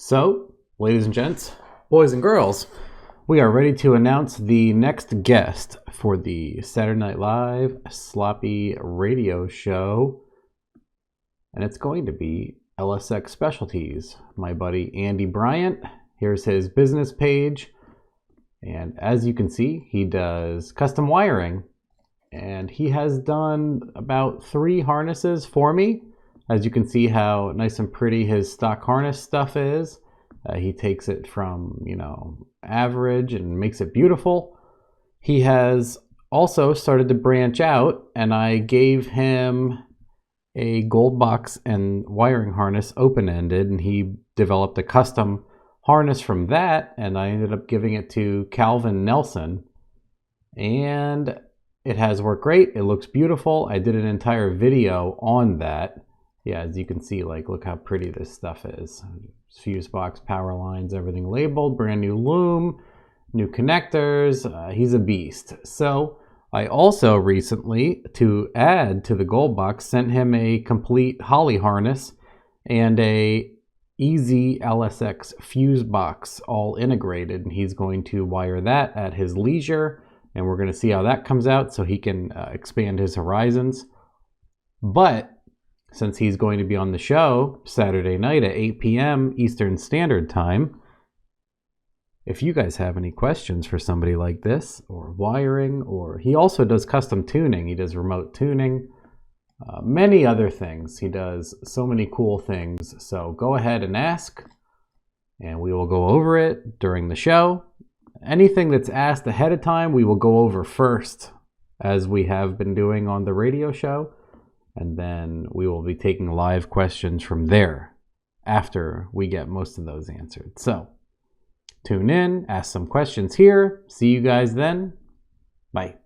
So, ladies and gents, boys and girls, we are ready to announce the next guest for the Saturday Night Live Sloppy Radio Show. And it's going to be LSX Specialties. My buddy Andy Bryant. Here's his business page. And as you can see, he does custom wiring. And he has done about 3 harnesses for me. As you can see how nice and pretty his stock harness stuff is. He takes it from, average and makes it beautiful. He has also started to branch out, and I gave him a gold box and wiring harness open-ended, and he developed a custom harness from that, and I ended up giving it to Calvin Nelson. And it has worked great. It looks beautiful. I did an entire video on that. Yeah, as you can see, look how pretty this stuff is. Fuse box, power lines, everything labeled, brand new loom, new connectors. He's a beast. So I also recently, to add to the gold box, sent him a complete Holly harness and a easy LSX fuse box all integrated. And he's going to wire that at his leisure. And we're going to see how that comes out so he can expand his horizons. But since he's going to be on the show Saturday night at 8 p.m. Eastern Standard Time, if you guys have any questions for somebody like this, or wiring, or he also does custom tuning, he does remote tuning, many other things. He does so many cool things. So go ahead and ask, and we will go over it during the show. Anything that's asked ahead of time, we will go over first, as we have been doing on the radio show. And then we will be taking live questions from there after we get most of those answered. So tune in, ask some questions here. See you guys then. Bye.